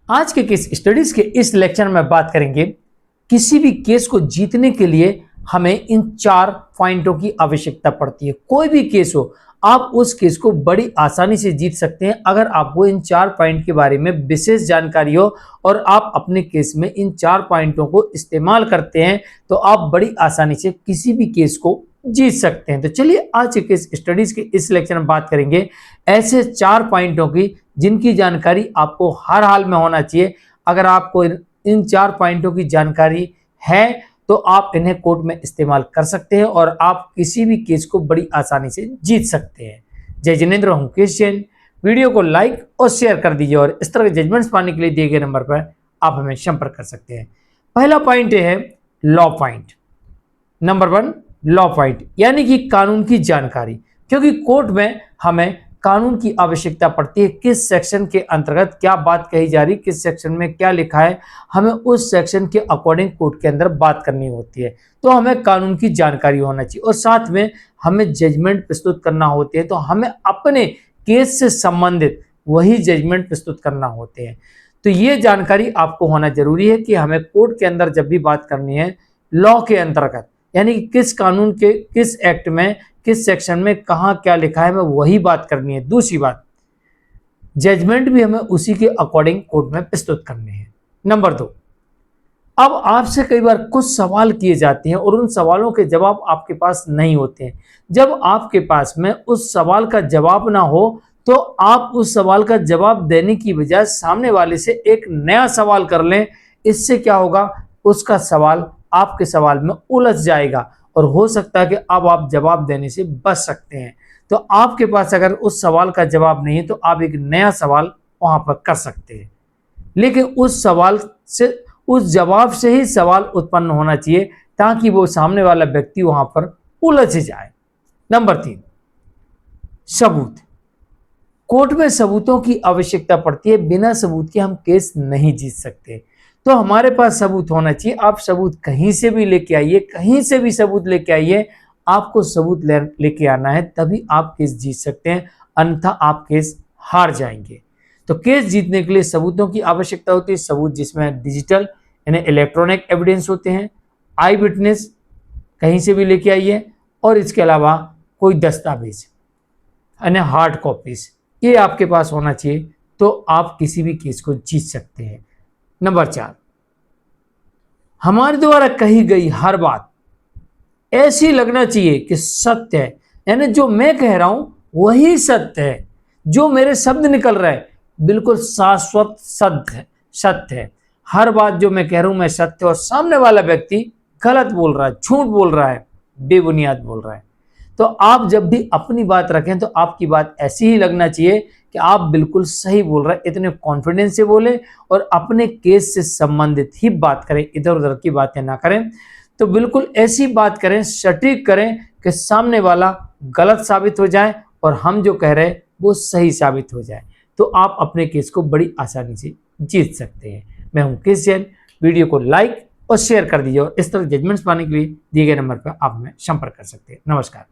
आज के case studies के इस लेक्चर में बात करेंगे किसी भी केस को जीतने के लिए हमें इन 4 पॉइंटों की आवश्यकता पड़ती है। कोई भी केस हो, आप उस केस को बड़ी आसानी से जीत सकते हैं अगर आपको इन 4 पॉइंट के बारे में विशेष जानकारी हो और आप अपने केस में इन 4 पॉइंटों को इस्तेमाल करते हैं तो आप बड़ी आसानी से किसी भी केस को जीत सकते हैं। तो चलिए आज के केस स्टडीज के इस लेक्चर में बात करेंगे ऐसे 4 पॉइंटों की जिनकी जानकारी आपको हर हाल में होना चाहिए। अगर आपको इन 4 पॉइंटों की जानकारी है तो आप इन्हें कोर्ट में इस्तेमाल कर सकते हैं और आप किसी भी केस को बड़ी आसानी से जीत सकते हैं। जय जिनेंद्र, हूं केश जैन। वीडियो को लाइक और शेयर कर दीजिए और इस तरह के जजमेंट्स पाने के लिए दिए गए नंबर पर आप हमें संपर्क कर सकते हैं। पहला पॉइंट है law point. Number 1 law point यानी कि कानून की जानकारी, क्योंकि कोर्ट में हमें कानून की आवश्यकता पड़ती है। किस सेक्शन के अंतर्गत क्या बात कही जा रही, किस सेक्शन में क्या लिखा है, हमें उस सेक्शन के अकॉर्डिंग कोर्ट के अंदर बात करनी होती है। तो हमें कानून की जानकारी होना चाहिए और साथ में हमें जजमेंट प्रस्तुत करना होती है। तो हमें अपने केस से संबंधित वही जजमेंट प्रस्तुत करना होते हैं। तो ये जानकारी आपको होना जरूरी है कि हमें कोर्ट के अंदर जब भी बात करनी है लॉ के अंतर्गत, यानी कि किस कानून के किस एक्ट में किस सेक्शन में कहां क्या लिखा है, हमें वही बात करनी है। दूसरी बात, जजमेंट भी हमें उसी के अकॉर्डिंग कोर्ट में प्रस्तुत करने हैं। नंबर 2, अब आपसे कई बार कुछ सवाल किए जाते हैं और उन सवालों के जवाब आपके पास नहीं होते हैं। जब आपके पास में उस सवाल का जवाब ना हो तो आप उस सवाल का जवाब देने की बजाय सामने वाले से एक नया सवाल कर लें। इससे क्या होगा, उसका सवाल आपके सवाल में उलझ जाएगा और हो सकता है कि अब आप जवाब देने से बच सकते हैं। तो आपके पास अगर उस सवाल का जवाब नहीं है तो आप एक नया सवाल वहां पर कर सकते हैं, लेकिन उस सवाल से उस जवाब से ही सवाल उत्पन्न होना चाहिए ताकि वो सामने वाला व्यक्ति वहां पर उलझ जाए। नंबर 3 सबूत। कोर्ट में सबूतों की आवश्यकता पड़ती है। बिना सबूत के हम केस नहीं जीत सकते। तो हमारे पास सबूत होना चाहिए। आप सबूत कहीं से भी लेके आइए, कहीं से भी सबूत लेके आइए, आपको सबूत लेके आना है, तभी आप केस जीत सकते हैं, अन्यथा आप केस हार जाएंगे। तो केस जीतने के लिए सबूतों की आवश्यकता होती है। सबूत जिसमें डिजिटल यानी इलेक्ट्रॉनिक एविडेंस होते हैं, आई विटनेस कहीं से भी लेके आइए, और इसके अलावा कोई दस्तावेज यानी हार्ड कॉपीज, ये आपके पास होना चाहिए, तो आप किसी भी केस को जीत सकते हैं। नंबर 4, हमारे द्वारा कही गई हर बात ऐसी लगना चाहिए कि सत्य है, यानी जो मैं कह रहा हूं वही सत्य है, जो मेरे शब्द निकल रहे हैं बिल्कुल शाश्वत सत्य है। हर बात जो मैं कह रहा हूं मैं सत्य, और सामने वाला व्यक्ति गलत बोल रहा है, झूठ बोल रहा है, बेबुनियाद बोल रहा है। तो आप जब भी अपनी बात रखें तो आपकी बात ऐसी ही लगना चाहिए कि आप बिल्कुल सही बोल रहे हैं। इतने कॉन्फिडेंस से बोले और अपने केस से संबंधित ही बात करें, इधर उधर की बातें ना करें। तो बिल्कुल ऐसी बात करें, सटीक करें कि सामने वाला गलत साबित हो जाए और हम जो कह रहे हैं वो सही साबित हो जाए। तो आप अपने केस को बड़ी आसानी से जीत सकते हैं। मैं हूं केश जैन। वीडियो को लाइक और शेयर कर दीजिए और इस तरह जजमेंट्स पाने के लिए दिए गए नंबर पर आप हमें संपर्क कर सकते हैं। नमस्कार।